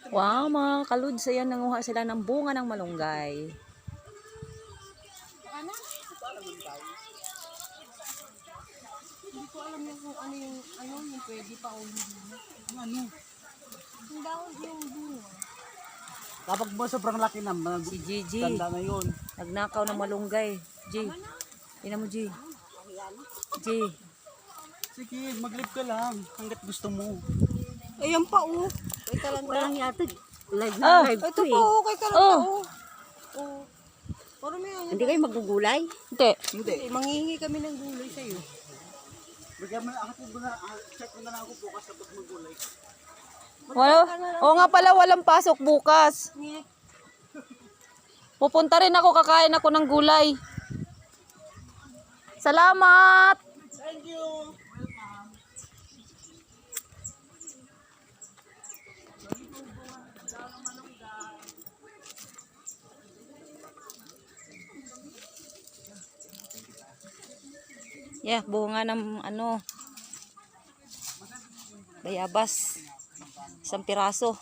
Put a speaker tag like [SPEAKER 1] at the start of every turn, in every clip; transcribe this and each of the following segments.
[SPEAKER 1] Wow, mga kaluds, ayan, nanguha sila ng bunga ng malunggay.
[SPEAKER 2] Hindi ko alam yung kung ano yung pwede pa o hindi. Ano? Yung daon yung bunga.
[SPEAKER 3] Kapag mo sobrang laki na,
[SPEAKER 1] Si Gigi,
[SPEAKER 3] tanda na yun.
[SPEAKER 1] nagnakaw ng malunggay. G, ina mo G. G.
[SPEAKER 3] Sige, mag-live ka lang hanggat gusto mo.
[SPEAKER 2] Ayan pa oh. Kay Kalanda.
[SPEAKER 4] Walang yata. Live
[SPEAKER 1] Ah,
[SPEAKER 4] na live
[SPEAKER 2] Ito
[SPEAKER 4] to
[SPEAKER 2] pa
[SPEAKER 4] eh.
[SPEAKER 2] oh, kay Kalanda
[SPEAKER 1] Oh.
[SPEAKER 2] oh. Oh. Pero may ano.
[SPEAKER 4] Hindi kayo magugulay?
[SPEAKER 1] Hindi.
[SPEAKER 3] Hindi.
[SPEAKER 2] Manghihingi kami ng gulay sa'yo.
[SPEAKER 3] Bigyan mo na, check mo na lang ako bukas kapag magulay.
[SPEAKER 1] Oo nga pala, walang pasok bukas. Pupunta rin ako, kakain ako ng gulay. Salamat!
[SPEAKER 3] Thank you!
[SPEAKER 1] Yeah, bunga ng ano, bayabas. Isang piraso.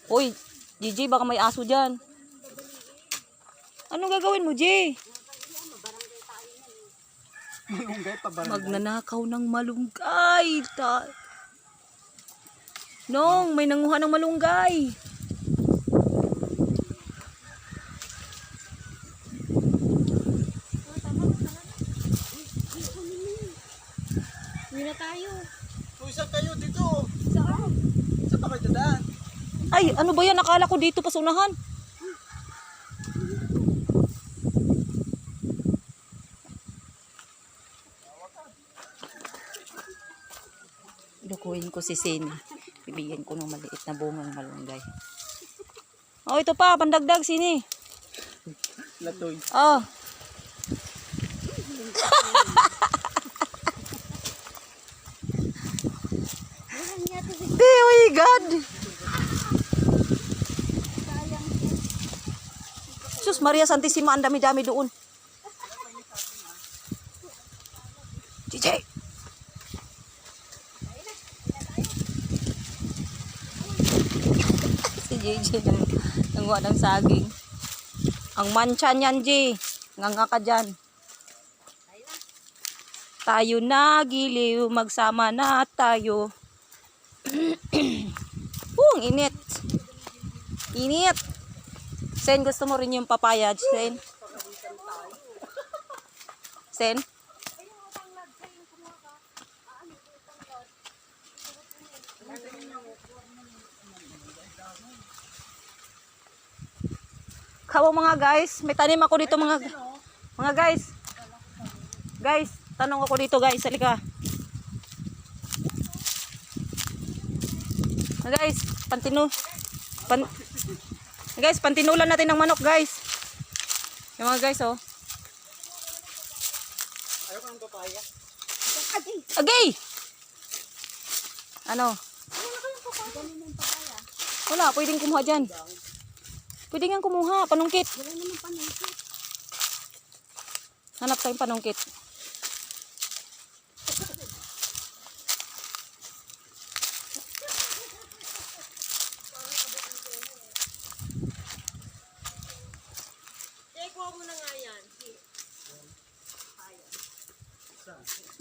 [SPEAKER 1] Uy, Gigi, baka may aso dyan. Anong gagawin mo, G?
[SPEAKER 3] Malunggay pa ba?
[SPEAKER 1] Magnanakaw ng malunggay. Nong, may nanguha ng malunggay.
[SPEAKER 2] Uwi na tayo.
[SPEAKER 3] Saan kayo dito? Saan? Saan pa kayo dadaan?
[SPEAKER 1] Ay, ano ba yan? Nakala ko dito pa sa unahan. Lukuhin ko si Sin. Bibigyan ko ng maliit na bungang malunggay. Oh, ito pa, pandagdag, Sini.
[SPEAKER 3] Latoy.
[SPEAKER 1] Oh. Oh my God. Sus Maria Santissima, ang dami-dami doon. JJ. Si JJ nanguha ng saging. Ang mancha niyan, G. Nganga ka dyan. Tayo na giliw, magsama na tayo. Ang init. Init. Sen, gusto mo rin yung papaya, Sen? Sen? Kawo mga guys, may tanim ako dito mga guys. Guys, tanong ako dito guys, halika. Guys, guys, pantinulan natin ng manok, guys. Yung mga guys, oh.
[SPEAKER 3] Ayaw ko ng papaya.
[SPEAKER 1] Agay! Ano? Wala, pwedeng kumuha dyan. Pwede nga kumuha, panungkit. Hanap tayong panungkit.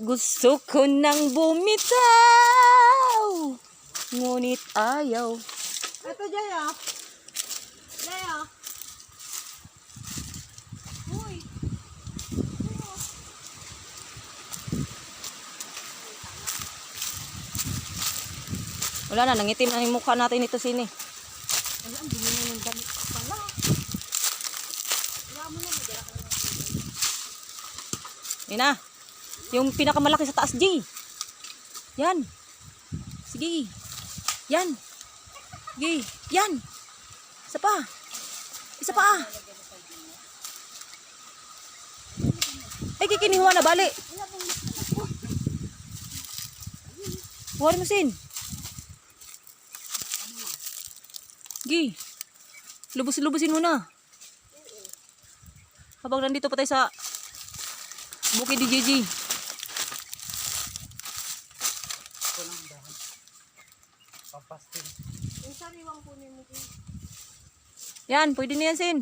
[SPEAKER 1] Gusto ko nang bumitaw, ngunit ayaw.
[SPEAKER 2] Ito, Jaya. Jaya. Uy.
[SPEAKER 1] Wala na, nangitim na yung mukha natin ito, Sini.
[SPEAKER 2] Wala, ang dumi na ng damit pala. Wala mo na, magdala ka na.
[SPEAKER 1] Yan na. Yung pinakamalaki sa taas, G. Yan. Sige. Yan. Sige. Yan. Isa pa. Isa pa. Ay, kikinihuwa na, bali. Huwag mo, Sin. Gi. Lubos-lubosin mo na. Habang nandito pa tayo sa bukid ni Gigi.
[SPEAKER 3] ko ng dahon. Pampastin.
[SPEAKER 2] Yung sariwang kunin mo din.
[SPEAKER 1] Yan, pwede na yan, Sin.